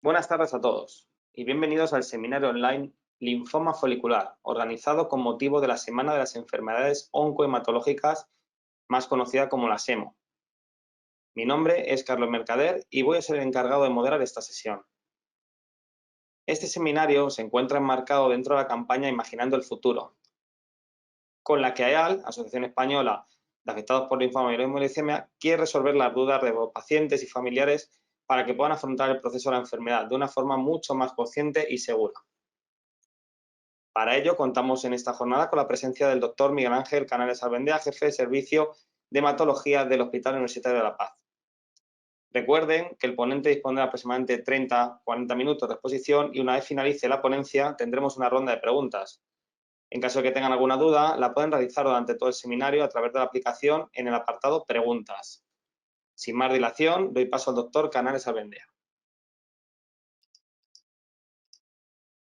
Buenas tardes a todos y bienvenidos al seminario online Linfoma folicular, organizado con motivo de la Semana de las Enfermedades Oncohematológicas, más conocida como la SEMO. Mi nombre es Carlos Mercader y voy a ser el encargado de moderar esta sesión. Este seminario se encuentra enmarcado dentro de la campaña Imaginando el Futuro, con la que AEAL, Asociación Española de Afectados por Linfoma y Leucemia, quiere resolver las dudas de los pacientes y familiares para que puedan afrontar el proceso de la enfermedad de una forma mucho más consciente y segura. Para ello, contamos en esta jornada con la presencia del doctor Miguel Ángel Canales Albendea, jefe de servicio de hematología del Hospital Universitario de La Paz. Recuerden que el ponente dispone de aproximadamente 30-40 minutos de exposición y una vez finalice la ponencia tendremos una ronda de preguntas. En caso de que tengan alguna duda, la pueden realizar durante todo el seminario a través de la aplicación en el apartado Preguntas. Sin más dilación, doy paso al doctor Canales Albendea.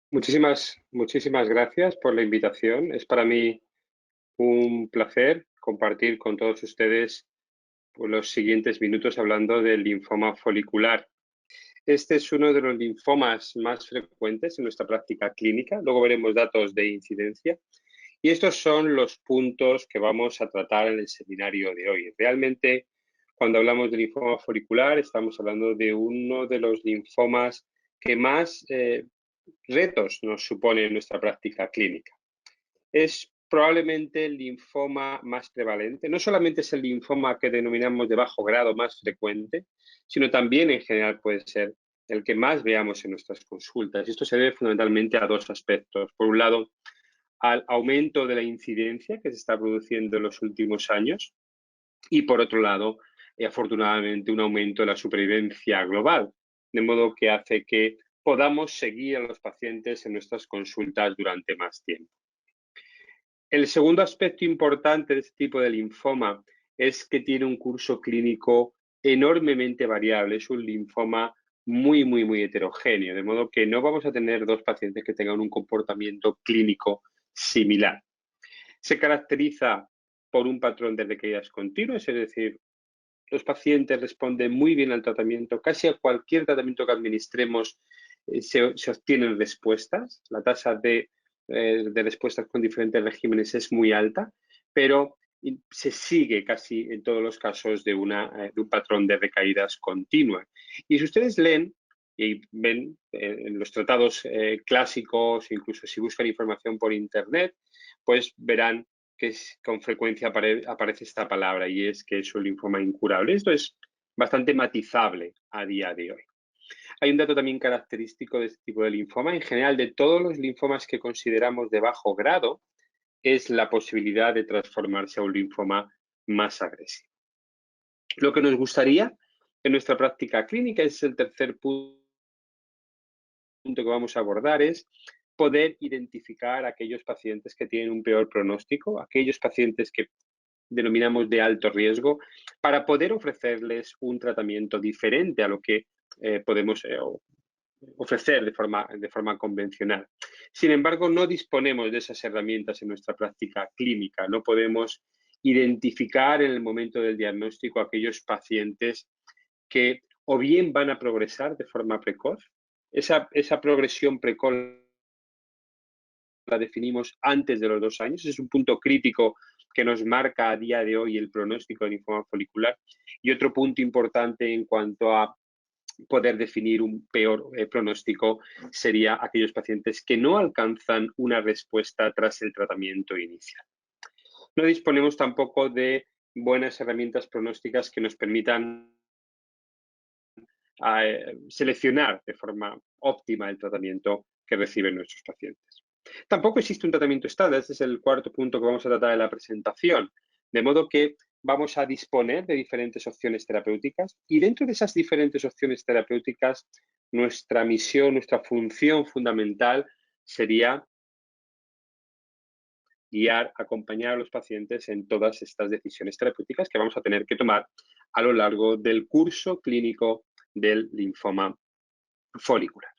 Muchísimas gracias por la invitación. Es para mí un placer compartir con todos ustedes los siguientes minutos hablando del linfoma folicular. Este es uno de los linfomas más frecuentes en nuestra práctica clínica. Luego veremos datos de incidencia. Y estos son los puntos que vamos a tratar en el seminario de hoy. Realmente, cuando hablamos de linfoma folicular, estamos hablando de uno de los linfomas que más retos nos supone en nuestra práctica clínica. Es probablemente el linfoma más prevalente. No solamente es el linfoma que denominamos de bajo grado más frecuente, sino también en general puede ser el que más veamos en nuestras consultas. Y esto se debe fundamentalmente a dos aspectos. Por un lado, al aumento de la incidencia que se está produciendo en los últimos años y, por otro lado, afortunadamente, un aumento de la supervivencia global, de modo que hace que podamos seguir a los pacientes en nuestras consultas durante más tiempo. El segundo aspecto importante de este tipo de linfoma es que tiene un curso clínico enormemente variable. Es un linfoma muy heterogéneo, de modo que no vamos a tener dos pacientes que tengan un comportamiento clínico similar. Se caracteriza por un patrón de recaídas continuas, es decir, los pacientes responden muy bien al tratamiento. Casi a cualquier tratamiento que administremos se obtienen respuestas. La tasa de respuestas con diferentes regímenes es muy alta, pero se sigue casi en todos los casos de un patrón de recaídas continua. Y si ustedes leen y ven en los tratados clásicos, incluso si buscan información por Internet, pues verán que con frecuencia aparece esta palabra y es que es un linfoma incurable. Esto es bastante matizable a día de hoy. Hay un dato también característico de este tipo de linfoma. En general, de todos los linfomas que consideramos de bajo grado, es la posibilidad de transformarse a un linfoma más agresivo. Lo que nos gustaría en nuestra práctica clínica, es el tercer punto que vamos a abordar, es poder identificar a aquellos pacientes que tienen un peor pronóstico, aquellos pacientes que denominamos de alto riesgo, para poder ofrecerles un tratamiento diferente a lo que podemos ofrecer de forma convencional. Sin embargo, no disponemos de esas herramientas en nuestra práctica clínica. No podemos identificar en el momento del diagnóstico a aquellos pacientes que o bien van a progresar de forma precoz. Esa progresión precoz la definimos antes de los 2 años. Es un punto crítico que nos marca a día de hoy el pronóstico de linfoma folicular. Y otro punto importante en cuanto a poder definir un peor pronóstico sería aquellos pacientes que no alcanzan una respuesta tras el tratamiento inicial. No disponemos tampoco de buenas herramientas pronósticas que nos permitan seleccionar de forma óptima el tratamiento que reciben nuestros pacientes. Tampoco existe un tratamiento estándar. Este es el cuarto punto que vamos a tratar en la presentación. De modo que vamos a disponer de diferentes opciones terapéuticas y dentro de esas diferentes opciones terapéuticas, nuestra misión, nuestra función fundamental sería guiar, acompañar a los pacientes en todas estas decisiones terapéuticas que vamos a tener que tomar a lo largo del curso clínico del linfoma folicular.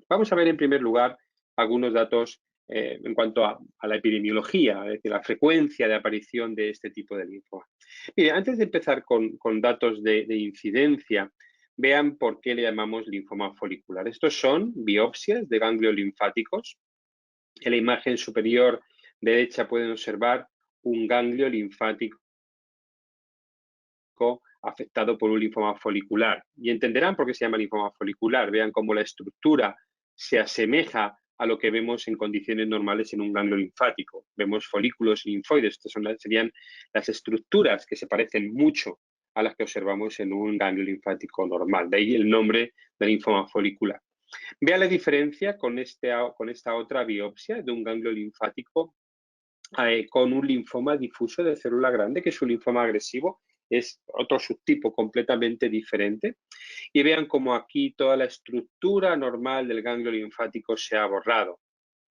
Vamos a ver en primer lugar algunos datos en cuanto a la epidemiología, es decir, la frecuencia de aparición de este tipo de linfoma. Mire, antes de empezar con datos de incidencia, vean por qué le llamamos linfoma folicular. Estos son biopsias de ganglios linfáticos. En la imagen superior derecha pueden observar un ganglio linfático afectado por un linfoma folicular. Y entenderán por qué se llama linfoma folicular. Vean cómo la estructura se asemeja a lo que vemos en condiciones normales en un ganglio linfático. Vemos folículos linfoides, estas serían las estructuras que se parecen mucho a las que observamos en un ganglio linfático normal. De ahí el nombre de linfoma folicular. Vean la diferencia con esta otra biopsia de un ganglio linfático con un linfoma difuso de célula grande, que es un linfoma agresivo, es otro subtipo completamente diferente. Y vean cómo aquí toda la estructura normal del ganglio linfático se ha borrado.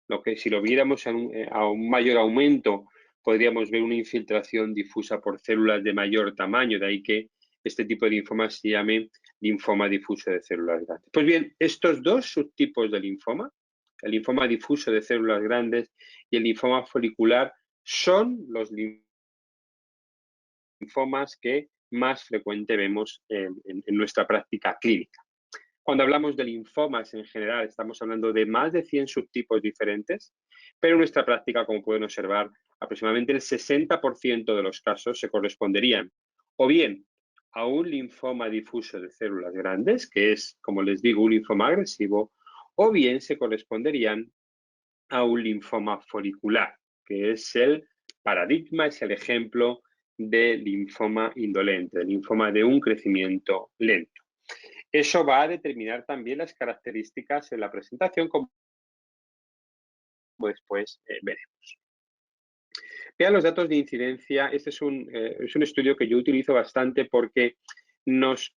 Lo que si lo viéramos a un mayor aumento, podríamos ver una infiltración difusa por células de mayor tamaño, de ahí que este tipo de linfoma se llame linfoma difuso de células grandes. Pues bien, estos dos subtipos de linfoma, el linfoma difuso de células grandes y el linfoma folicular, son los linfomas que más frecuente vemos en nuestra práctica clínica. Cuando hablamos de linfomas en general, estamos hablando de más de 100 subtipos diferentes, pero en nuestra práctica, como pueden observar, aproximadamente el 60% de los casos se corresponderían o bien a un linfoma difuso de células grandes, que es, como les digo, un linfoma agresivo, o bien se corresponderían a un linfoma folicular, que es el paradigma, es el ejemplo de linfoma indolente, de linfoma de un crecimiento lento. Eso va a determinar también las características en la presentación, como después veremos. Vean los datos de incidencia. Este es un estudio que yo utilizo bastante porque nos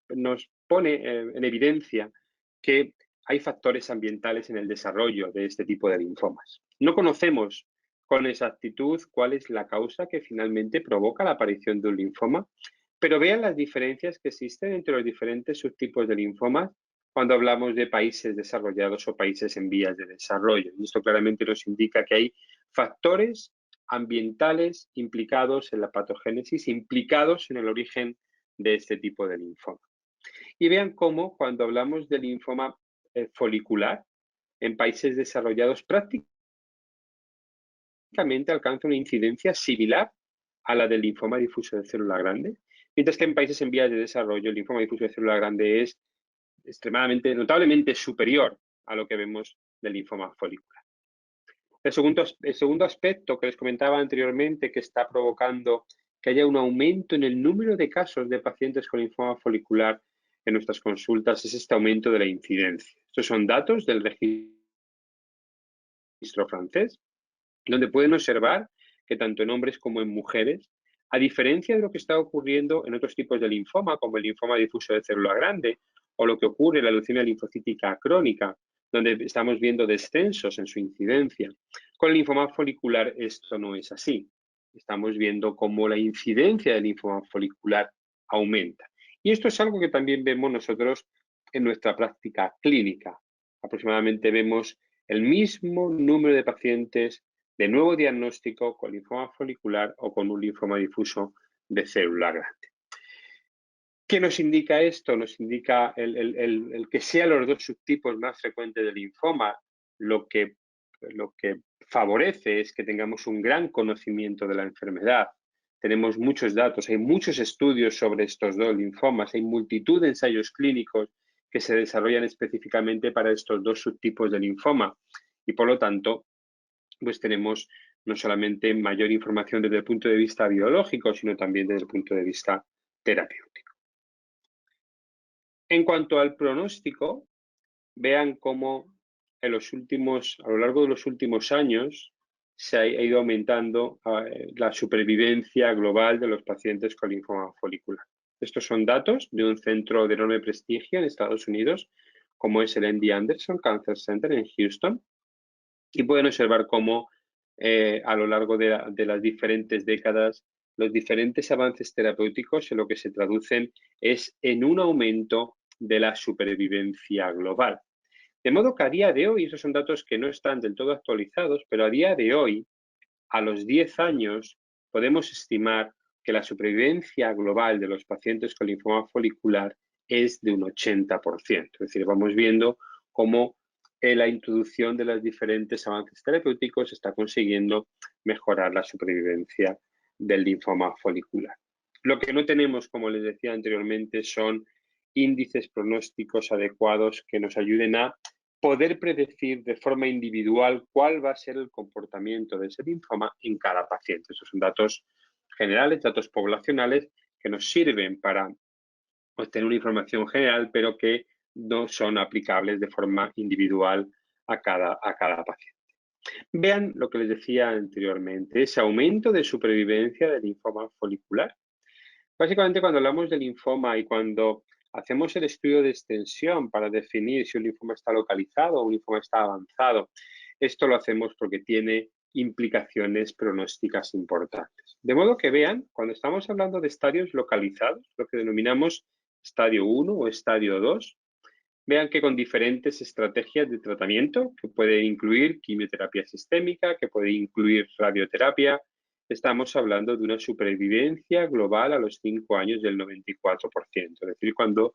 pone en evidencia que hay factores ambientales en el desarrollo de este tipo de linfomas. No conocemos con exactitud cuál es la causa que finalmente provoca la aparición de un linfoma, pero vean las diferencias que existen entre los diferentes subtipos de linfomas cuando hablamos de países desarrollados o países en vías de desarrollo. Y esto claramente nos indica que hay factores ambientales implicados en la patogénesis, implicados en el origen de este tipo de linfoma. Y vean cómo cuando hablamos de linfoma folicular en países desarrollados prácticamente alcanza una incidencia similar a la del linfoma difuso de célula grande, mientras que en países en vías de desarrollo el linfoma difuso de célula grande es notablemente superior a lo que vemos del linfoma folicular. El segundo aspecto que les comentaba anteriormente que está provocando que haya un aumento en el número de casos de pacientes con linfoma folicular en nuestras consultas es este aumento de la incidencia. Estos son datos del registro francés, donde pueden observar que tanto en hombres como en mujeres, a diferencia de lo que está ocurriendo en otros tipos de linfoma, como el linfoma difuso de célula grande, o lo que ocurre en la leucemia linfocítica crónica, donde estamos viendo descensos en su incidencia. Con el linfoma folicular esto no es así. Estamos viendo cómo la incidencia del linfoma folicular aumenta. Y esto es algo que también vemos nosotros en nuestra práctica clínica. Aproximadamente vemos el mismo número de pacientes de nuevo diagnóstico con linfoma folicular o con un linfoma difuso de célula grande. ¿Qué nos indica esto? Nos indica el que sean los dos subtipos más frecuentes de linfoma, lo que favorece es que tengamos un gran conocimiento de la enfermedad. Tenemos muchos datos, hay muchos estudios sobre estos dos linfomas, hay multitud de ensayos clínicos que se desarrollan específicamente para estos dos subtipos de linfoma y por lo tanto pues tenemos no solamente mayor información desde el punto de vista biológico, sino también desde el punto de vista terapéutico. En cuanto al pronóstico, vean cómo a lo largo de los últimos años se ha ido aumentando la supervivencia global de los pacientes con linfoma folicular. Estos son datos de un centro de enorme prestigio en Estados Unidos, como es el MD Anderson Cancer Center en Houston, y pueden observar cómo a lo largo de las diferentes décadas los diferentes avances terapéuticos en lo que se traducen es en un aumento de la supervivencia global. De modo que a día de hoy, esos son datos que no están del todo actualizados, pero a día de hoy, a los 10 años, podemos estimar que la supervivencia global de los pacientes con linfoma folicular es de un 80%. Es decir, vamos viendo cómo la introducción de los diferentes avances terapéuticos está consiguiendo mejorar la supervivencia del linfoma folicular. Lo que no tenemos, como les decía anteriormente, son índices pronósticos adecuados que nos ayuden a poder predecir de forma individual cuál va a ser el comportamiento de ese linfoma en cada paciente. Esos son datos generales, datos poblacionales que nos sirven para obtener una información general, pero que no son aplicables de forma individual a cada paciente. Vean lo que les decía anteriormente, ese aumento de supervivencia del linfoma folicular. Básicamente, cuando hablamos de linfoma y cuando hacemos el estudio de extensión para definir si un linfoma está localizado o un linfoma está avanzado, esto lo hacemos porque tiene implicaciones pronósticas importantes. De modo que vean, cuando estamos hablando de estadios localizados, lo que denominamos estadio 1 o estadio 2, vean que con diferentes estrategias de tratamiento, que puede incluir quimioterapia sistémica, que puede incluir radioterapia, estamos hablando de una supervivencia global a los 5 años del 94%. Es decir, cuando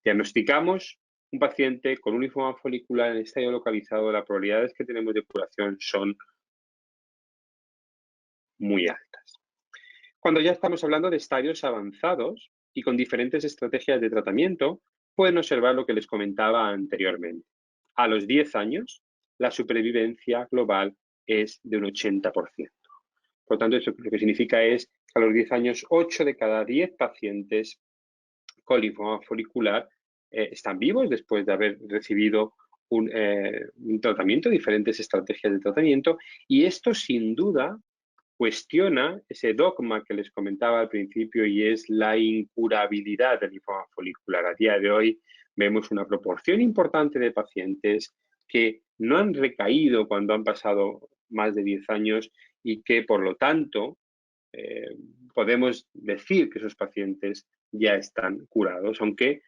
diagnosticamos un paciente con un linfoma folicular en estadio localizado, las probabilidades que tenemos de curación son muy altas. Cuando ya estamos hablando de estadios avanzados y con diferentes estrategias de tratamiento, pueden observar lo que les comentaba anteriormente. A los 10 años, la supervivencia global es de un 80%. Por lo tanto, eso lo que significa es que a los 10 años, 8 de cada 10 pacientes con linfoma folicular están vivos después de haber recibido un tratamiento, diferentes estrategias de tratamiento, y esto sin duda cuestiona ese dogma que les comentaba al principio y es la incurabilidad del linfoma folicular. A día de hoy vemos una proporción importante de pacientes que no han recaído cuando han pasado más de 10 años y que, por lo tanto, podemos decir que esos pacientes ya están curados, aunque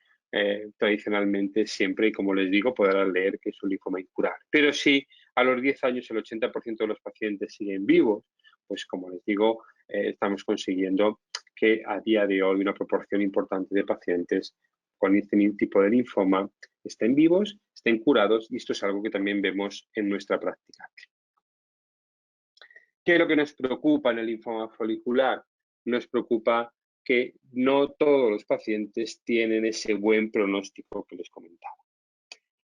tradicionalmente siempre, como les digo, podrán leer que es un linfoma incurable. Pero si a los 10 años el 80% de los pacientes siguen vivos, pues como les digo, estamos consiguiendo que a día de hoy una proporción importante de pacientes con este tipo de linfoma estén vivos, estén curados, y esto es algo que también vemos en nuestra práctica. ¿Qué es lo que nos preocupa en el linfoma folicular? Nos preocupa que no todos los pacientes tienen ese buen pronóstico que les comentaba.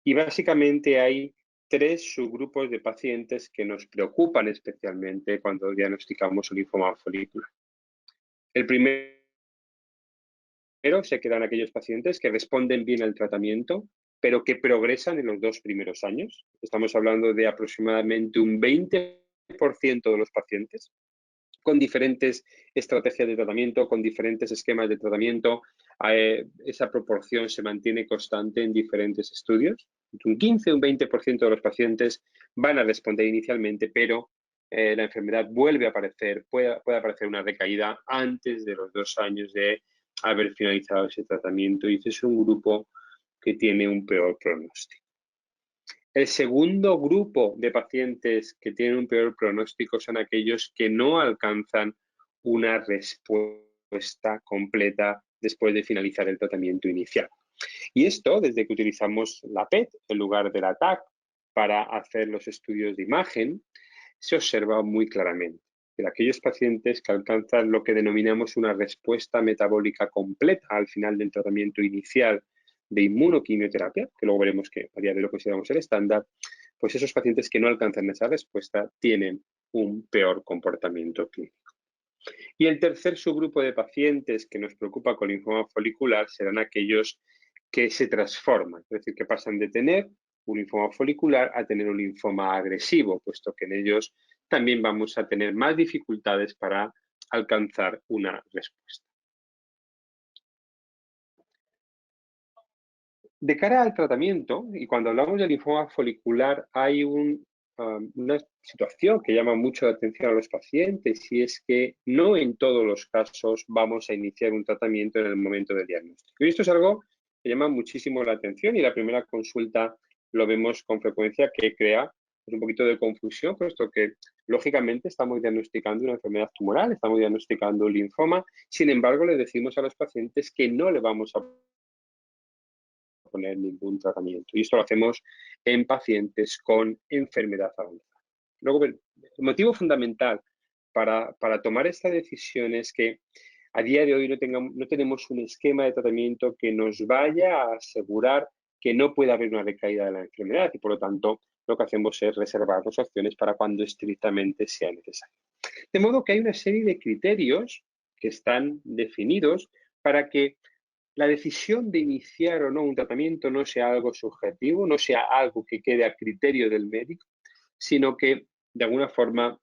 Y básicamente hay 3 subgrupos de pacientes que nos preocupan especialmente cuando diagnosticamos un linfoma folicular. El primero se quedan aquellos pacientes que responden bien al tratamiento, pero que progresan en los 2 primeros años. Estamos hablando de aproximadamente un 20% de los pacientes con diferentes estrategias de tratamiento, con diferentes esquemas de tratamiento. Esa proporción se mantiene constante en diferentes estudios. Un 15 o un 20% de los pacientes van a responder inicialmente, pero la enfermedad vuelve a aparecer, puede aparecer una recaída antes de los 2 años de haber finalizado ese tratamiento, y ese es un grupo que tiene un peor pronóstico. El segundo grupo de pacientes que tienen un peor pronóstico son aquellos que no alcanzan una respuesta completa después de finalizar el tratamiento inicial. Y esto, desde que utilizamos la PET en lugar de la TAC para hacer los estudios de imagen, se observa muy claramente que aquellos pacientes que alcanzan lo que denominamos una respuesta metabólica completa al final del tratamiento inicial de inmunoquimioterapia, que luego veremos que a día de hoy lo consideramos el estándar, pues esos pacientes que no alcanzan esa respuesta tienen un peor comportamiento clínico. Y el tercer subgrupo de pacientes que nos preocupa con linfoma folicular serán aquellos que se transforman, es decir, que pasan de tener un linfoma folicular a tener un linfoma agresivo, puesto que en ellos también vamos a tener más dificultades para alcanzar una respuesta. De cara al tratamiento, y cuando hablamos de linfoma folicular, hay una situación que llama mucho la atención a los pacientes, y es que no en todos los casos vamos a iniciar un tratamiento en el momento del diagnóstico. Y esto es algo que llama muchísimo la atención, y la primera consulta lo vemos con frecuencia, que crea un poquito de confusión, puesto que lógicamente estamos diagnosticando una enfermedad tumoral, estamos diagnosticando un linfoma. Sin embargo, le decimos a los pacientes que no le vamos a proponer ningún tratamiento. Y esto lo hacemos en pacientes con enfermedad avanzada. Luego, el motivo fundamental para tomar esta decisión es que a día de hoy no tenemos un esquema de tratamiento que nos vaya a asegurar que no puede haber una recaída de la enfermedad y, por lo tanto, lo que hacemos es reservar las opciones para cuando estrictamente sea necesario. De modo que hay una serie de criterios que están definidos para que la decisión de iniciar o no un tratamiento no sea algo subjetivo, no sea algo que quede a criterio del médico, sino que, de alguna forma,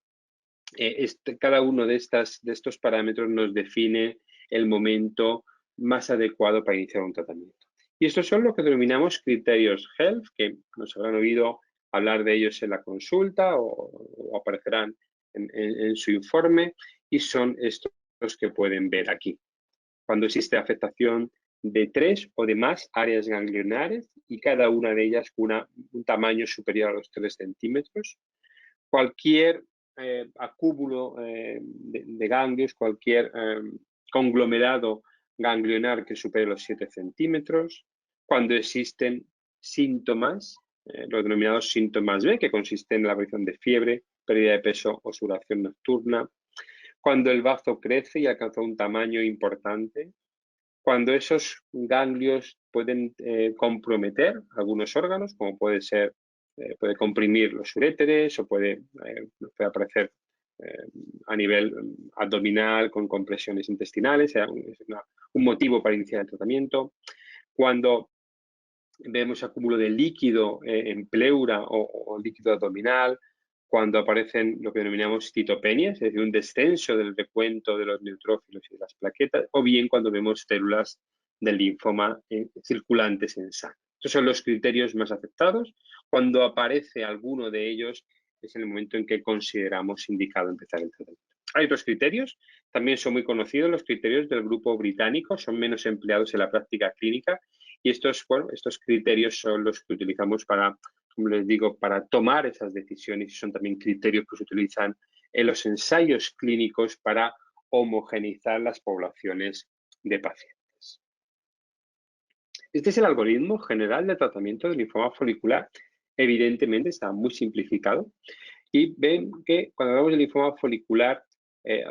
cada uno de estos parámetros nos define el momento más adecuado para iniciar un tratamiento. Y estos son lo que denominamos criterios HEALTH, que nos habrán oído hablar de ellos en la consulta o aparecerán en su informe, y son estos que pueden ver aquí. Cuando existe afectación de 3 o de más áreas ganglionares y cada una de ellas con un tamaño superior a los 3 centímetros, cualquier acúmulo de ganglios, cualquier conglomerado ganglionar que supere los 7 centímetros, cuando existen síntomas, los denominados síntomas B, que consisten en la aparición de fiebre, pérdida de peso o sudoración nocturna, cuando el bazo crece y alcanza un tamaño importante, cuando esos ganglios pueden comprometer algunos órganos, como puede comprimir los uréteres o puede aparecer a nivel abdominal con compresiones intestinales, es un motivo para iniciar el tratamiento. Cuando vemos acúmulo de líquido en pleura o líquido abdominal, cuando aparecen lo que denominamos citopenias, es decir, un descenso del recuento de los neutrófilos y de las plaquetas, o bien cuando vemos células del linfoma circulantes en sangre. Estos son los criterios más aceptados. Cuando aparece alguno de ellos, es en el momento en que consideramos indicado empezar el tratamiento. Hay otros criterios, también son muy conocidos los criterios del grupo británico, son menos empleados en la práctica clínica, y estos criterios son los que utilizamos para, como les digo, para tomar esas decisiones, y son también criterios que se utilizan en los ensayos clínicos para homogeneizar las poblaciones de pacientes. Este es el algoritmo general de tratamiento del linfoma folicular. Evidentemente está muy simplificado y ven que cuando hablamos de linfoma folicular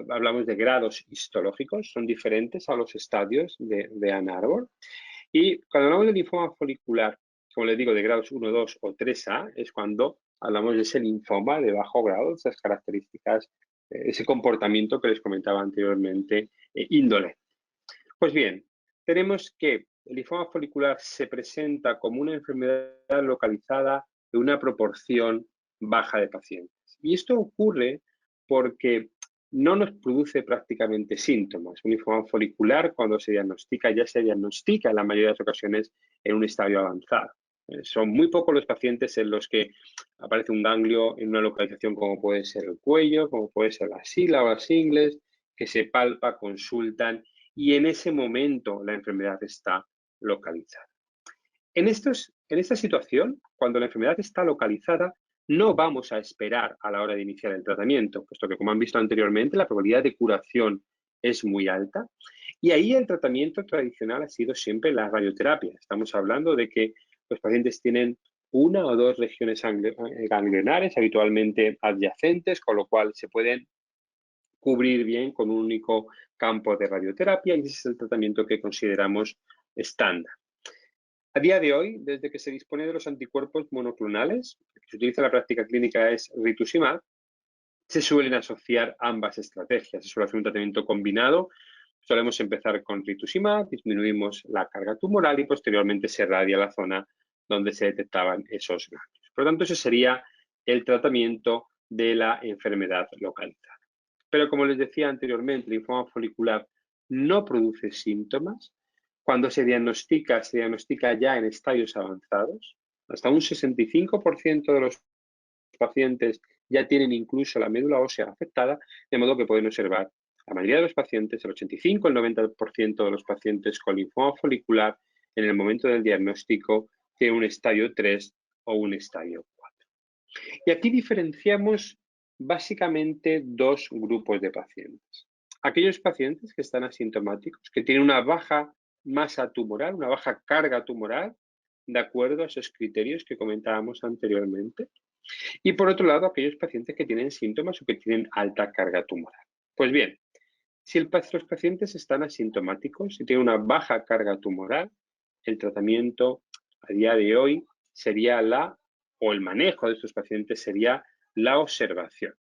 hablamos de grados histológicos, son diferentes a los estadios de Ann Arbor. Y cuando hablamos de linfoma folicular, como les digo, de grados 1, 2 o 3A, es cuando hablamos de ese linfoma de bajo grado, esas características, ese comportamiento que les comentaba anteriormente, indolente. Pues bien, tenemos que el linfoma folicular se presenta como una enfermedad localizada de una proporción baja de pacientes. Y esto ocurre porque no nos produce prácticamente síntomas. Un linfoma folicular, cuando se diagnostica, ya se diagnostica en la mayoría de las ocasiones en un estadio avanzado. Son muy pocos los pacientes en los que aparece un ganglio en una localización como puede ser el cuello, como puede ser la axila o las ingles, que se palpa, consultan y en ese momento la enfermedad está localizada. En esta situación, cuando la enfermedad está localizada, no vamos a esperar a la hora de iniciar el tratamiento, puesto que, como han visto anteriormente, la probabilidad de curación es muy alta. Y ahí el tratamiento tradicional ha sido siempre la radioterapia. Estamos hablando de que los pacientes tienen una o dos regiones ganglionares, habitualmente adyacentes, con lo cual se pueden cubrir bien con un único campo de radioterapia, y ese es el tratamiento que consideramos estándar. A día de hoy, desde que se dispone de los anticuerpos monoclonales, que se utiliza en la práctica clínica es rituximab, se suelen asociar ambas estrategias. Se suele hacer un tratamiento combinado. Solemos empezar con rituximab, disminuimos la carga tumoral y posteriormente se radia la zona donde se detectaban esos ganglios. Por lo tanto, ese sería el tratamiento de la enfermedad localizada. Pero como les decía anteriormente, el linfoma folicular no produce síntomas. Cuando se diagnostica ya en estadios avanzados. Hasta un 65% de los pacientes ya tienen incluso la médula ósea afectada, de modo que pueden observar la mayoría de los pacientes, el 85, el 90% de los pacientes con linfoma folicular, en el momento del diagnóstico, tienen un estadio 3 o un estadio 4. Y aquí diferenciamos básicamente dos grupos de pacientes. Aquellos pacientes que están asintomáticos, que tienen una baja masa tumoral, una baja carga tumoral, de acuerdo a esos criterios que comentábamos anteriormente. Y por otro lado, aquellos pacientes que tienen síntomas o que tienen alta carga tumoral. Pues bien, si los pacientes están asintomáticos y tienen una baja carga tumoral, el tratamiento a día de hoy sería o el manejo de estos pacientes sería la observación.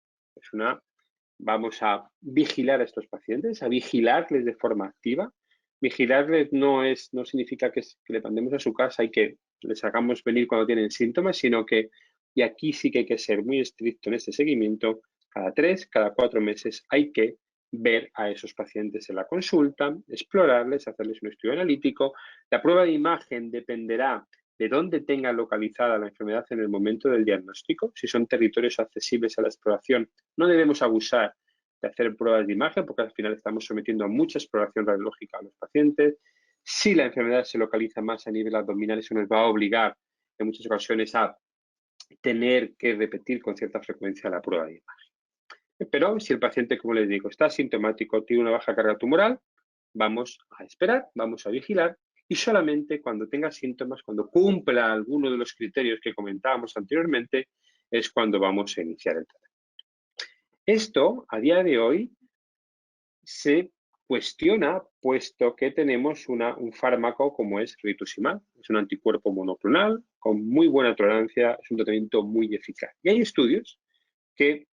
Vamos a vigilar a estos pacientes, a vigilarles de forma activa. Vigilarles no significa que le mandemos a su casa y que les hagamos venir cuando tienen síntomas, sino que, y aquí sí que hay que ser muy estricto en este seguimiento, cada 3, cada 4 meses hay que ver a esos pacientes en la consulta, explorarles, hacerles un estudio analítico. La prueba de imagen dependerá de dónde tenga localizada la enfermedad en el momento del diagnóstico. Si son territorios accesibles a la exploración, no debemos abusar de hacer pruebas de imagen porque al final estamos sometiendo a mucha exploración radiológica a los pacientes. Si la enfermedad se localiza más a nivel abdominal, eso nos va a obligar en muchas ocasiones a tener que repetir con cierta frecuencia la prueba de imagen. Pero si el paciente, como les digo, está asintomático, tiene una baja carga tumoral, vamos a esperar, vamos a vigilar y solamente cuando tenga síntomas, cuando cumpla alguno de los criterios que comentábamos anteriormente, es cuando vamos a iniciar el tratamiento. Esto, a día de hoy, se cuestiona puesto que tenemos un fármaco como es rituximab. Es un anticuerpo monoclonal con muy buena tolerancia, es un tratamiento muy eficaz. Y hay estudios que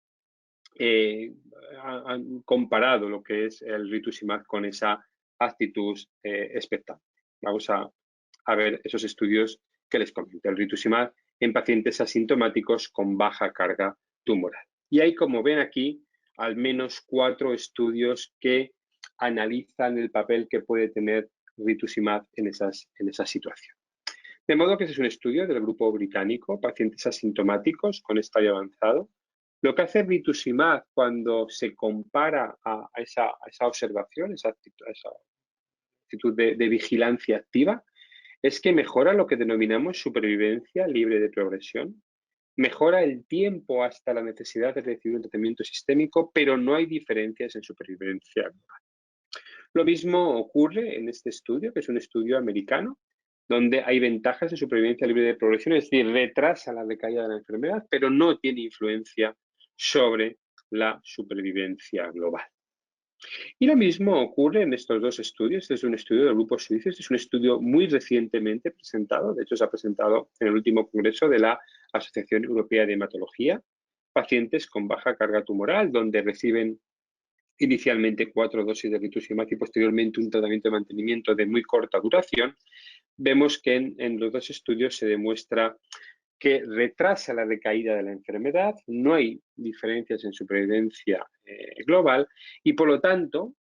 han comparado lo que es el rituximab con esa actitud expectante. Vamos a ver esos estudios que les comento. El rituximab en pacientes asintomáticos con baja carga tumoral. Y hay, como ven aquí, al menos 4 estudios que analizan el papel que puede tener rituximab en esa situación. De modo que ese es un estudio del grupo británico, pacientes asintomáticos con estadio avanzado. Lo que hace rituximab cuando se compara a esa observación, esa actitud de vigilancia activa, es que mejora lo que denominamos supervivencia libre de progresión, mejora el tiempo hasta la necesidad de recibir un tratamiento sistémico, pero no hay diferencias en supervivencia global. Lo mismo ocurre en este estudio, que es un estudio americano, donde hay ventajas de supervivencia libre de progresión, es decir, retrasa la recaída de la enfermedad, pero no tiene influencia sobre la supervivencia global. Y lo mismo ocurre en estos 2 estudios. Este es un estudio del grupo suizo, este es un estudio muy recientemente presentado, de hecho se ha presentado en el último congreso de la Asociación Europea de Hematología, pacientes con baja carga tumoral, donde reciben inicialmente 4 dosis de rituximab y posteriormente un tratamiento de mantenimiento de muy corta duración. Vemos que en los 2 estudios se demuestra que retrasa la recaída de la enfermedad, no hay diferencias en supervivencia global y, por lo tanto,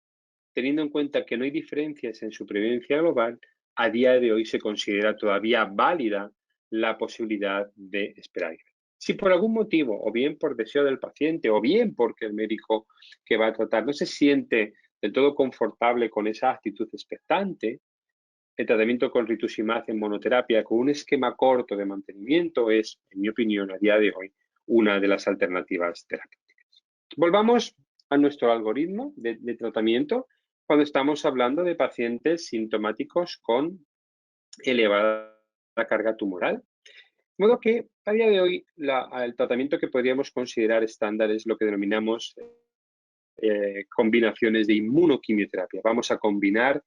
teniendo en cuenta que no hay diferencias en supervivencia global, a día de hoy se considera todavía válida la posibilidad de esperar. Si por algún motivo, o bien por deseo del paciente, o bien porque el médico que va a tratar no se siente del todo confortable con esa actitud expectante, el tratamiento con rituximab en monoterapia con un esquema corto de mantenimiento es, en mi opinión, a día de hoy, una de las alternativas terapéuticas. Volvamos a nuestro algoritmo de tratamiento cuando estamos hablando de pacientes sintomáticos con elevada carga tumoral. De modo que a día de hoy el tratamiento que podríamos considerar estándar es lo que denominamos combinaciones de inmunoquimioterapia. Vamos a combinar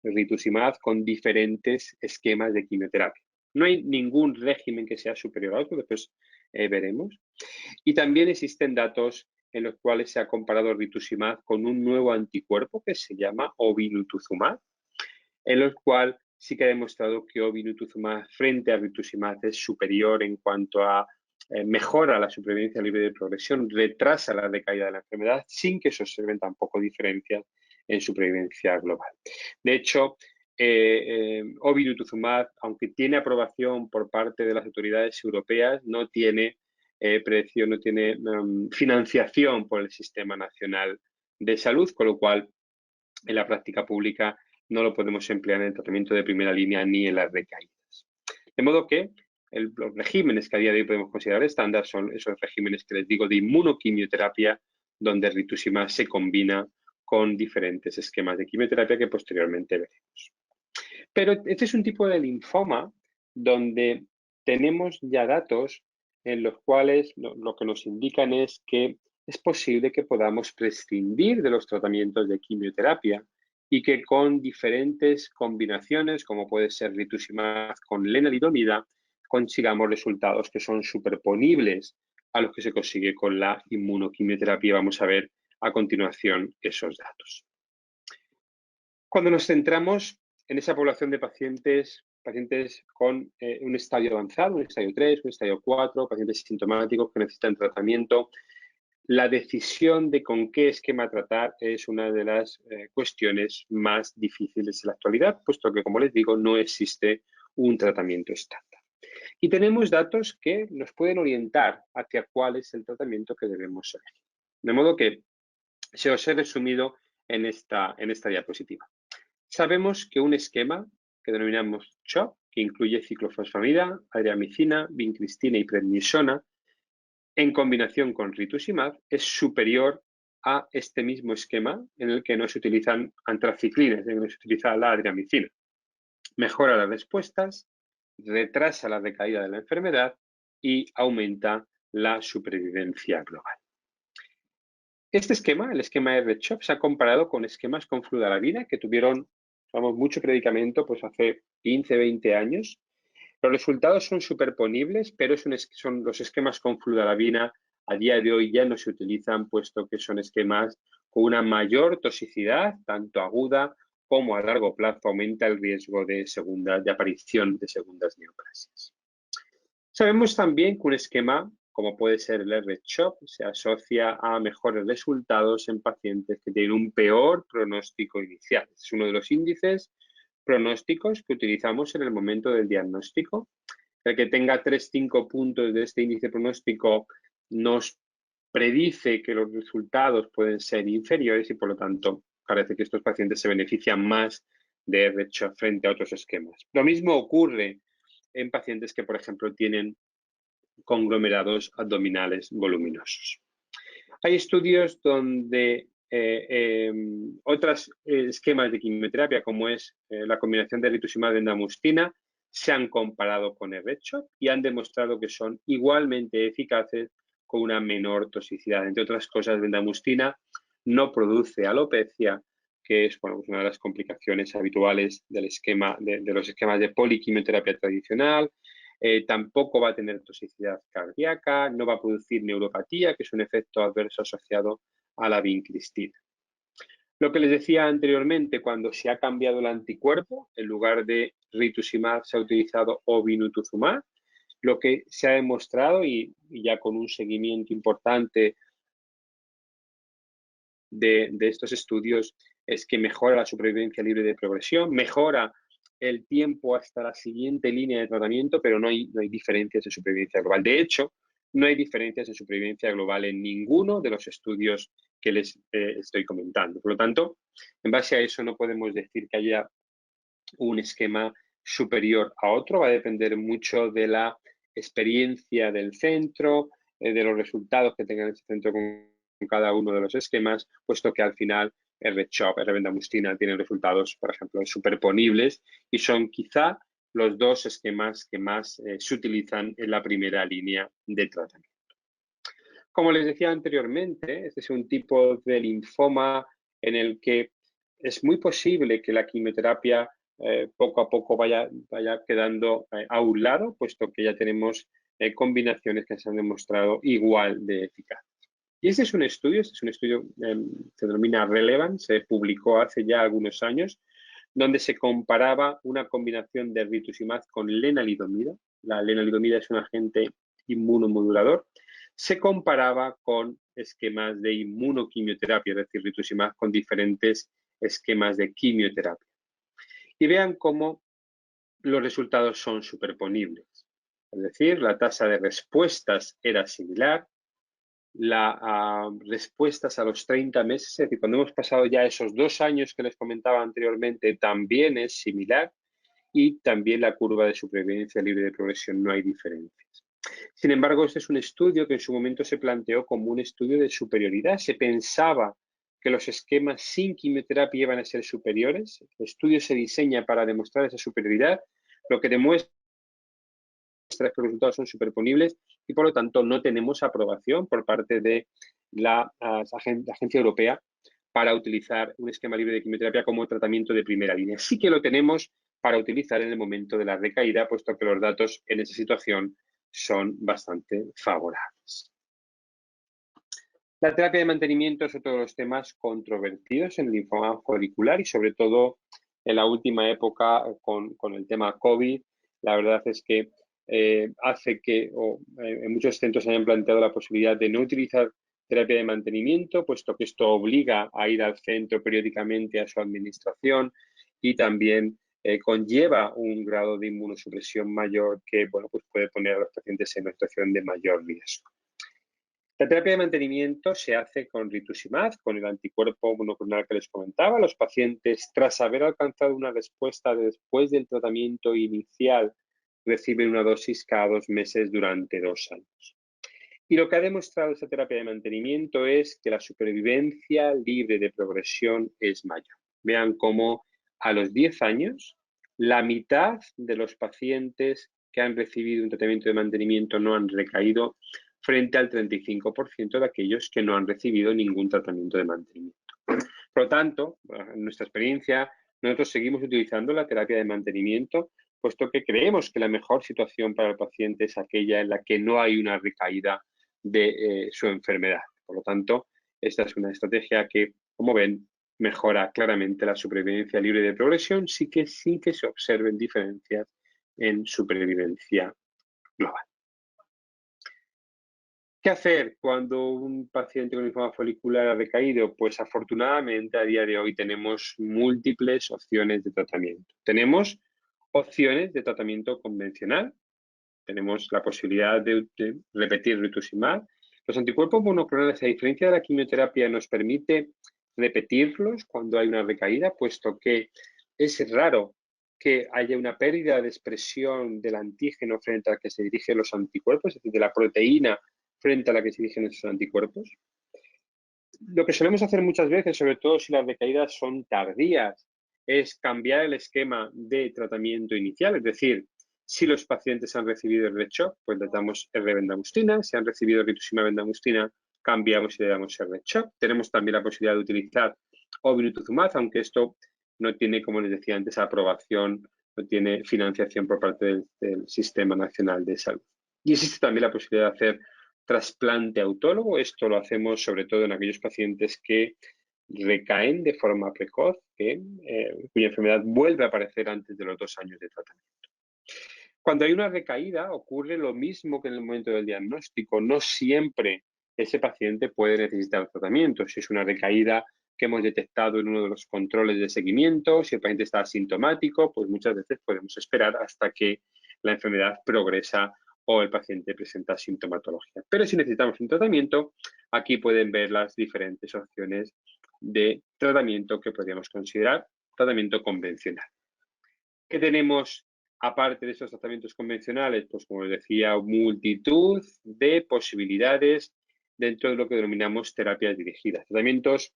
rituximab con diferentes esquemas de quimioterapia. No hay ningún régimen que sea superior a otro, después veremos. Y también existen datos en los cuales se ha comparado rituximab con un nuevo anticuerpo que se llama obinutuzumab, en los cuales sí que ha demostrado que obinutuzumab frente a rituximab es superior en cuanto a mejora la supervivencia libre de progresión, retrasa la recaída de la enfermedad sin que se observen tampoco diferencias en supervivencia global. De hecho, obinutuzumab, aunque tiene aprobación por parte de las autoridades europeas, no tiene precio, no tiene financiación por el Sistema Nacional de Salud, con lo cual en la práctica pública no lo podemos emplear en el tratamiento de primera línea ni en las recaídas. De modo que los regímenes que a día de hoy podemos considerar estándar son esos regímenes que les digo de inmunoquimioterapia, donde el rituximab se combina con diferentes esquemas de quimioterapia que posteriormente veremos. Pero este es un tipo de linfoma donde tenemos ya datos en los cuales lo que nos indican es que es posible que podamos prescindir de los tratamientos de quimioterapia y que con diferentes combinaciones, como puede ser rituximab con lenalidomida, consigamos resultados que son superponibles a los que se consigue con la inmunoquimioterapia. Vamos a ver a continuación esos datos. Cuando nos centramos en esa población de pacientes con un estadio avanzado, un estadio 3, un estadio 4, pacientes sintomáticos que necesitan tratamiento, la decisión de con qué esquema tratar es una de las cuestiones más difíciles en la actualidad, puesto que, como les digo, no existe un tratamiento estándar. Y tenemos datos que nos pueden orientar hacia cuál es el tratamiento que debemos elegir. De modo que se os he resumido en esta diapositiva. Sabemos que un esquema que denominamos CHOP, que incluye ciclofosfamida, adriamicina, vincristina y prednisona, en combinación con rituximab, es superior a este mismo esquema en el que no se utilizan antraciclinas, en el que no se utiliza la adriamicina. Mejora las respuestas, retrasa la recaída de la enfermedad y aumenta la supervivencia global. Este esquema, el esquema R-CHOP, se ha comparado con esquemas con fludarabina que tuvieron mucho predicamento pues hace 15, 20 años. Los resultados son superponibles, pero son los esquemas con fludarabina a día de hoy ya no se utilizan, puesto que son esquemas con una mayor toxicidad, tanto aguda como a largo plazo, aumenta el riesgo de aparición de segundas neoplasias. Sabemos también que un esquema, como puede ser el R-CHOP, se asocia a mejores resultados en pacientes que tienen un peor pronóstico inicial. Es uno de los índices pronósticos que utilizamos en el momento del diagnóstico. El que tenga 3-5 puntos de este índice pronóstico nos predice que los resultados pueden ser inferiores y, por lo tanto, parece que estos pacientes se benefician más de R-CHOP frente a otros esquemas. Lo mismo ocurre en pacientes que, por ejemplo, tienen conglomerados abdominales voluminosos. Hay estudios donde otros esquemas de quimioterapia, como es la combinación de rituximab y bendamustine, se han comparado con el R-CHOP y han demostrado que son igualmente eficaces con una menor toxicidad. Entre otras cosas, bendamustine no produce alopecia, que es una de las complicaciones habituales del esquema, de los esquemas de poliquimioterapia tradicional. Tampoco va a tener toxicidad cardíaca, no va a producir neuropatía, que es un efecto adverso asociado a la vincristina. Lo que les decía anteriormente, cuando se ha cambiado el anticuerpo, en lugar de rituximab se ha utilizado obinutuzumab, lo que se ha demostrado, y ya con un seguimiento importante de estos estudios, es que mejora la supervivencia libre de progresión, mejora el tiempo hasta la siguiente línea de tratamiento, pero no hay diferencias en supervivencia global. De hecho, no hay diferencias en supervivencia global en ninguno de los estudios que les estoy comentando. Por lo tanto, en base a eso no podemos decir que haya un esquema superior a otro. Va a depender mucho de la experiencia del centro, de los resultados que tenga ese centro con cada uno de los esquemas, puesto que al final R-CHOP, R-bendamustine tienen resultados, por ejemplo, superponibles y son quizá los dos esquemas que más se utilizan en la primera línea de tratamiento. Como les decía anteriormente, este es un tipo de linfoma en el que es muy posible que la quimioterapia poco a poco vaya quedando a un lado, puesto que ya tenemos combinaciones que se han demostrado igual de eficaces. Y este es un estudio se denomina Relevance, se publicó hace ya algunos años, donde se comparaba una combinación de rituximab con lenalidomida. La lenalidomida es un agente inmunomodulador. Se comparaba con esquemas de inmunoquimioterapia, es decir, rituximab con diferentes esquemas de quimioterapia. Y vean cómo los resultados son superponibles. Es decir, la tasa de respuestas era similar, las respuestas a los 30 meses, es decir, cuando hemos pasado ya esos 2 años que les comentaba anteriormente, también es similar y también la curva de supervivencia libre de progresión no hay diferencias. Sin embargo, este es un estudio que en su momento se planteó como un estudio de superioridad. Se pensaba que los esquemas sin quimioterapia iban a ser superiores. El estudio se diseña para demostrar esa superioridad. Lo que demuestra los resultados son superponibles y por lo tanto no tenemos aprobación por parte de la Agencia Europea para utilizar un esquema libre de quimioterapia como tratamiento de primera línea. Sí que lo tenemos para utilizar en el momento de la recaída, puesto que los datos en esa situación son bastante favorables. La terapia de mantenimiento es otro de los temas controvertidos en el linfoma folicular y sobre todo en la última época con el tema COVID. La verdad es que hace que en muchos centros hayan planteado la posibilidad de no utilizar terapia de mantenimiento, puesto que esto obliga a ir al centro periódicamente a su administración y también conlleva un grado de inmunosupresión mayor que pues puede poner a los pacientes en una situación de mayor riesgo. La terapia de mantenimiento se hace con rituximab, con el anticuerpo monoclonal que les comentaba. Los pacientes, tras haber alcanzado una respuesta después del tratamiento inicial, reciben una dosis cada 2 meses durante 2 años. Y lo que ha demostrado esta terapia de mantenimiento es que la supervivencia libre de progresión es mayor. Vean cómo a los 10 años, la mitad de los pacientes que han recibido un tratamiento de mantenimiento no han recaído, frente al 35% de aquellos que no han recibido ningún tratamiento de mantenimiento. Por lo tanto, en nuestra experiencia, nosotros seguimos utilizando la terapia de mantenimiento, puesto que creemos que la mejor situación para el paciente es aquella en la que no hay una recaída de su enfermedad. Por lo tanto, esta es una estrategia que, como ven, mejora claramente la supervivencia libre de progresión, sí que se observen diferencias en supervivencia global. ¿Qué hacer cuando un paciente con linfoma folicular ha recaído? Pues afortunadamente a día de hoy tenemos múltiples opciones de tratamiento. Tenemos opciones de tratamiento convencional, tenemos la posibilidad de repetir rituximab. Los anticuerpos monoclonales, a diferencia de la quimioterapia, nos permite repetirlos cuando hay una recaída, puesto que es raro que haya una pérdida de expresión del antígeno frente al que se dirigen los anticuerpos, es decir, de la proteína frente a la que se dirigen esos anticuerpos. Lo que solemos hacer muchas veces, sobre todo si las recaídas son tardías, es cambiar el esquema de tratamiento inicial, es decir, si los pacientes han recibido el RCHOP, pues les damos R-bendamustine, si han recibido rituximab-bendamustine, cambiamos y le damos R-CHOP. Tenemos también la posibilidad de utilizar obinutuzumab, aunque esto no tiene, como les decía antes, aprobación, no tiene financiación por parte del Sistema Nacional de Salud. Y existe también la posibilidad de hacer trasplante autólogo. Esto lo hacemos sobre todo en aquellos pacientes que recaen de forma precoz, cuya enfermedad vuelve a aparecer antes de los 2 años de tratamiento. Cuando hay una recaída ocurre lo mismo que en el momento del diagnóstico. No siempre ese paciente puede necesitar tratamiento. Si es una recaída que hemos detectado en uno de los controles de seguimiento, si el paciente está asintomático, pues muchas veces podemos esperar hasta que la enfermedad progresa o el paciente presenta sintomatología. Pero si necesitamos un tratamiento, aquí pueden ver las diferentes opciones de tratamiento que podríamos considerar tratamiento convencional. ¿Qué tenemos aparte de estos tratamientos convencionales? Pues como les decía, multitud de posibilidades dentro de lo que denominamos terapias dirigidas. Tratamientos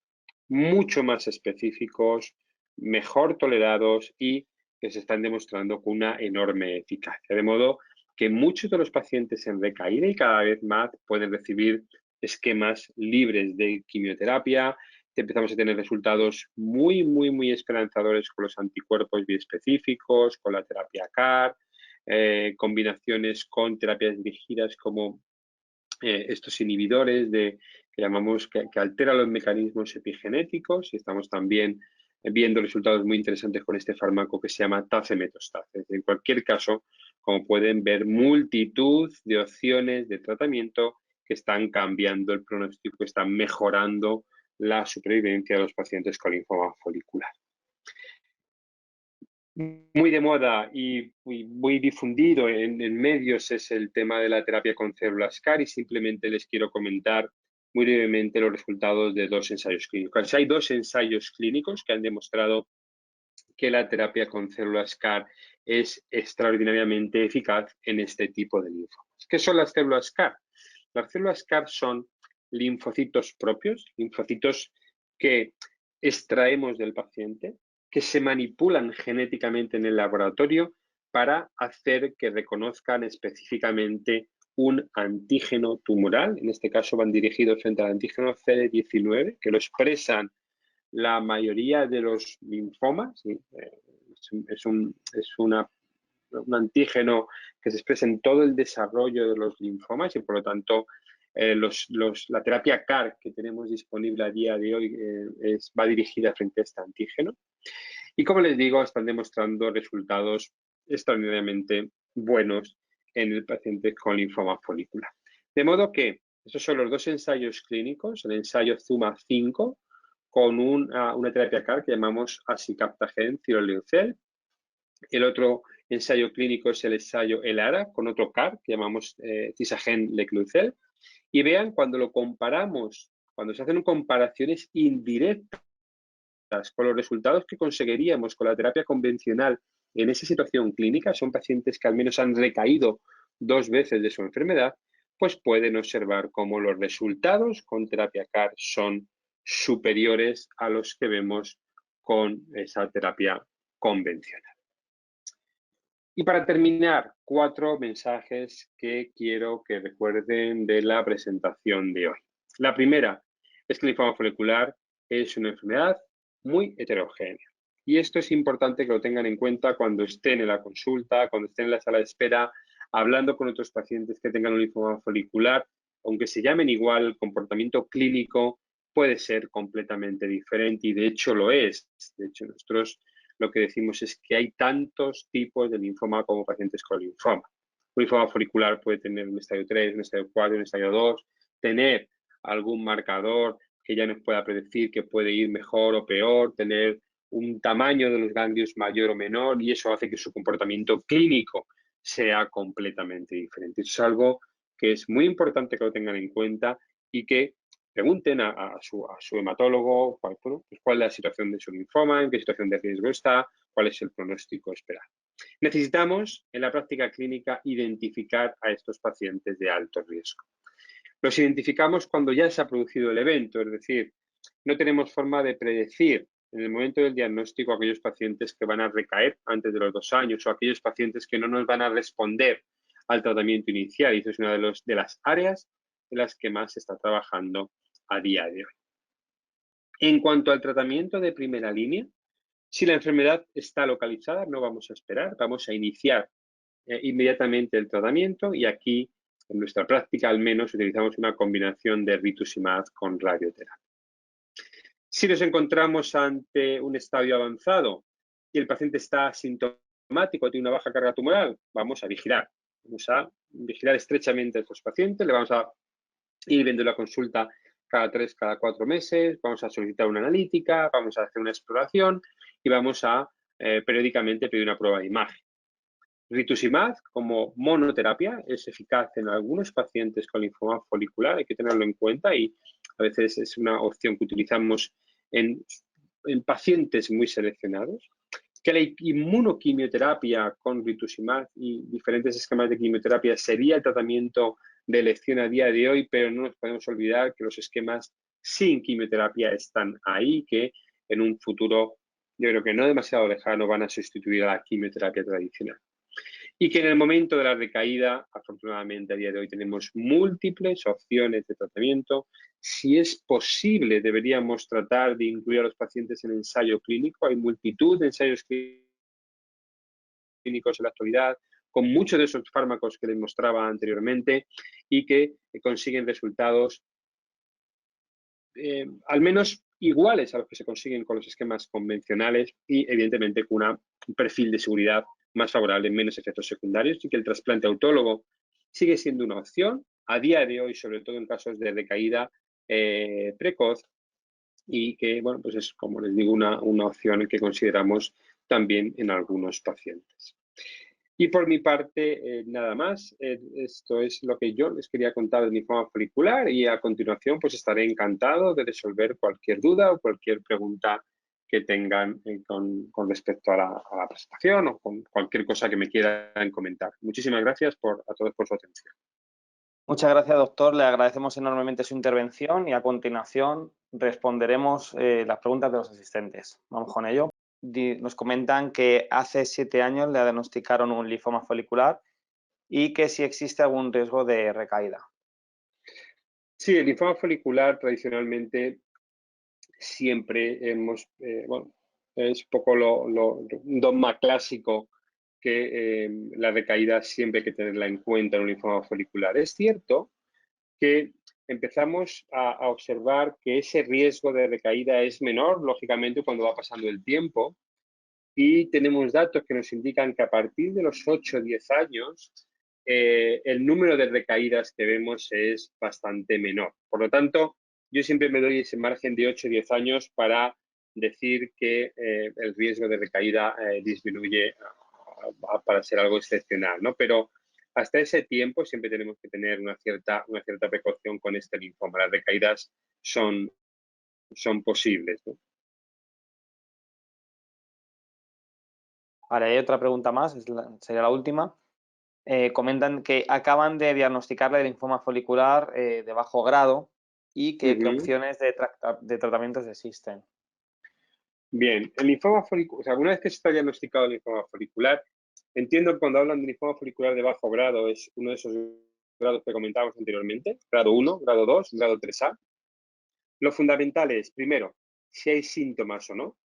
mucho más específicos, mejor tolerados y que se están demostrando con una enorme eficacia. De modo que muchos de los pacientes en recaída y cada vez más pueden recibir esquemas libres de quimioterapia. Empezamos a tener resultados muy esperanzadores con los anticuerpos biespecíficos, con la terapia CAR, combinaciones con terapias dirigidas como estos inhibidores que llamamos que alteran los mecanismos epigenéticos, y estamos también viendo resultados muy interesantes con este fármaco que se llama tazemetostat. En cualquier caso, como pueden ver, multitud de opciones de tratamiento que están cambiando el pronóstico, están mejorando la supervivencia de los pacientes con linfoma folicular. Muy de moda y muy difundido en medios es el tema de la terapia con células CAR, y simplemente les quiero comentar muy brevemente los resultados de 2 ensayos clínicos. Hay 2 ensayos clínicos que han demostrado que la terapia con células CAR es extraordinariamente eficaz en este tipo de linfomas. ¿Qué son las células CAR? Las células CAR son linfocitos propios, linfocitos que extraemos del paciente, que se manipulan genéticamente en el laboratorio para hacer que reconozcan específicamente un antígeno tumoral. En este caso van dirigidos frente al antígeno CD19, que lo expresan la mayoría de los linfomas. ¿Sí? Es un antígeno que se expresa en todo el desarrollo de los linfomas y por lo tanto la terapia CAR que tenemos disponible a día de hoy va dirigida frente a este antígeno. Y como les digo, están demostrando resultados extraordinariamente buenos en el paciente con linfoma folicular. De modo que esos son los dos ensayos clínicos, el ensayo ZUMA-5 con una terapia CAR que llamamos acicaptagen ciroleucel. El otro ensayo clínico es el ensayo ELARA con otro CAR que llamamos cisagen leclucel. Y vean, cuando lo comparamos, cuando se hacen comparaciones indirectas con los resultados que conseguiríamos con la terapia convencional en esa situación clínica, son pacientes que al menos han recaído 2 veces de su enfermedad, pues pueden observar cómo los resultados con terapia CAR son superiores a los que vemos con esa terapia convencional. Y para terminar, 4 mensajes que quiero que recuerden de la presentación de hoy. La primera es que el linfoma folicular es una enfermedad muy heterogénea. Y esto es importante que lo tengan en cuenta cuando estén en la consulta, cuando estén en la sala de espera, hablando con otros pacientes que tengan un linfoma folicular. Aunque se llamen igual, el comportamiento clínico puede ser completamente diferente y de hecho lo es. De hecho, nosotros lo que decimos es que hay tantos tipos de linfoma como pacientes con linfoma. Un linfoma folicular puede tener un estadio 3, un estadio 4, un estadio 2, tener algún marcador que ya nos pueda predecir que puede ir mejor o peor, tener un tamaño de los ganglios mayor o menor y eso hace que su comportamiento clínico sea completamente diferente. Eso es algo que es muy importante que lo tengan en cuenta y que pregunten a su hematólogo cuál es la situación de su linfoma, en qué situación de riesgo está, cuál es el pronóstico esperado. Necesitamos, en la práctica clínica, identificar a estos pacientes de alto riesgo. Los identificamos cuando ya se ha producido el evento, es decir, no tenemos forma de predecir en el momento del diagnóstico a aquellos pacientes que van a recaer antes de los 2 años o aquellos pacientes que no nos van a responder al tratamiento inicial. Y eso es una de las áreas en las que más se está trabajando a día de hoy. En cuanto al tratamiento de primera línea, si la enfermedad está localizada, no vamos a esperar, vamos a iniciar inmediatamente el tratamiento y aquí, en nuestra práctica al menos, utilizamos una combinación de rituximab con radioterapia. Si nos encontramos ante un estadio avanzado y el paciente está asintomático, tiene una baja carga tumoral, vamos a vigilar. Vamos a vigilar estrechamente a estos pacientes, le vamos a ir viendo la consulta cada 3, cada 4 meses, vamos a solicitar una analítica, vamos a hacer una exploración y vamos a periódicamente pedir una prueba de imagen. Rituximab como monoterapia es eficaz en algunos pacientes con linfoma folicular, hay que tenerlo en cuenta y a veces es una opción que utilizamos en pacientes muy seleccionados. Que la inmunoquimioterapia con rituximab y diferentes esquemas de quimioterapia sería el tratamiento de elección a día de hoy, pero no nos podemos olvidar que los esquemas sin quimioterapia están ahí, que en un futuro, yo creo que no demasiado lejano, van a sustituir a la quimioterapia tradicional. Y que en el momento de la recaída, afortunadamente a día de hoy tenemos múltiples opciones de tratamiento. Si es posible, deberíamos tratar de incluir a los pacientes en ensayo clínico. Hay multitud de ensayos clínicos en la actualidad, con muchos de esos fármacos que les mostraba anteriormente y que consiguen resultados al menos iguales a los que se consiguen con los esquemas convencionales y evidentemente con un perfil de seguridad más favorable, menos efectos secundarios y que el trasplante autólogo sigue siendo una opción a día de hoy, sobre todo en casos de recaída precoz y que, bueno, pues es, como les digo, una opción que consideramos también en algunos pacientes. Y por mi parte, nada más. Esto es lo que yo les quería contar de linfoma folicular y a continuación pues estaré encantado de resolver cualquier duda o cualquier pregunta que tengan con respecto a la presentación o con cualquier cosa que me quieran comentar. Muchísimas gracias a todos por su atención. Muchas gracias, doctor. Le agradecemos enormemente su intervención y a continuación responderemos las preguntas de los asistentes. Vamos con ello. nos comentan que hace 7 años le diagnosticaron un linfoma folicular y que si existe algún riesgo de recaída. Sí, el linfoma folicular tradicionalmente siempre bueno, es un poco un dogma clásico que la recaída siempre hay que tenerla en cuenta en un linfoma folicular. Es cierto que empezamos a observar que ese riesgo de recaída es menor, lógicamente, cuando va pasando el tiempo, y tenemos datos que nos indican que a partir de los 8 o 10 años el número de recaídas que vemos es bastante menor. Por lo tanto, yo siempre me doy ese margen de 8 o 10 años para decir que el riesgo de recaída disminuye para ser algo excepcional, ¿no? Pero hasta ese tiempo siempre tenemos que tener una cierta precaución con este linfoma. Las recaídas son posibles, ¿no? Vale, hay otra pregunta más, sería la última. Comentan que acaban de diagnosticarle linfoma folicular de bajo grado y que qué opciones de tratamientos existen. Bien, el linfoma folicular, o sea, una vez que se está diagnosticado el linfoma folicular, entiendo que cuando hablan de linfoma folicular de bajo grado es uno de esos grados que comentábamos anteriormente, grado 1, grado 2, grado 3A. Lo fundamental es, primero, si hay síntomas o no,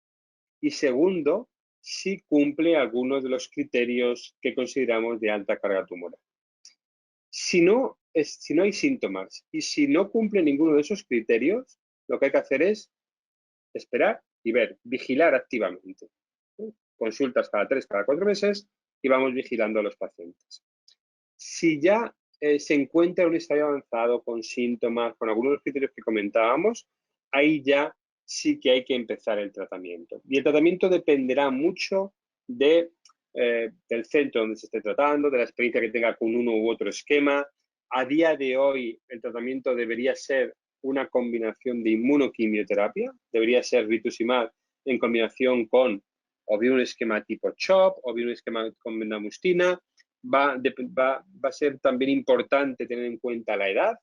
y segundo, si cumple algunos de los criterios que consideramos de alta carga tumoral. Si no hay síntomas y si no cumple ninguno de esos criterios, lo que hay que hacer es esperar y ver, vigilar activamente. Consultas cada 3, cada 4 meses y vamos vigilando a los pacientes. Si ya se encuentra en un estadio avanzado con síntomas, con algunos de los criterios que comentábamos, ahí ya sí que hay que empezar el tratamiento. Y el tratamiento dependerá mucho del centro donde se esté tratando, de la experiencia que tenga con uno u otro esquema. A día de hoy, el tratamiento debería ser una combinación de inmunoquimioterapia, debería ser rituximab en combinación con o bien un esquema tipo CHOP o bien un esquema con bendamustina. Va a ser también importante tener en cuenta la edad,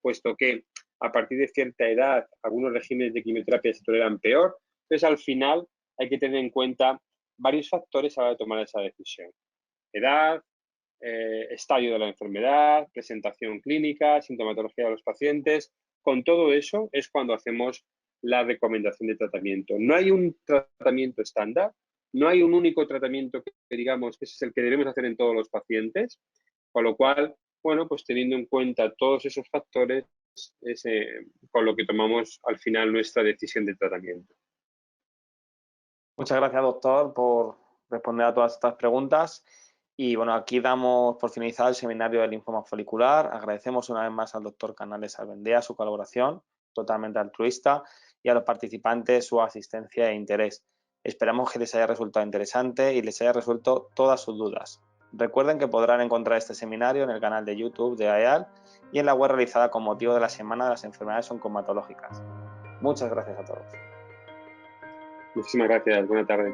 puesto que a partir de cierta edad algunos regímenes de quimioterapia se toleran peor. Entonces, al final hay que tener en cuenta varios factores a la hora de tomar esa decisión. Edad, estadio de la enfermedad, presentación clínica, sintomatología de los pacientes. Con todo eso es cuando hacemos la recomendación de tratamiento. No hay un tratamiento estándar, no hay un único tratamiento que digamos que es el que debemos hacer en todos los pacientes, con lo cual, bueno, pues teniendo en cuenta todos esos factores es con lo que tomamos al final nuestra decisión de tratamiento. Muchas gracias, doctor, por responder a todas estas preguntas. Y bueno, aquí damos por finalizado el seminario del linfoma folicular. Agradecemos una vez más al doctor Canales Albendea su colaboración, totalmente altruista, y a los participantes su asistencia e interés. Esperamos que les haya resultado interesante y les haya resuelto todas sus dudas. Recuerden que podrán encontrar este seminario en el canal de YouTube de AEAL y en la web realizada con motivo de la Semana de las Enfermedades Oncomatológicas. Muchas gracias a todos. Muchísimas gracias. Buena tarde.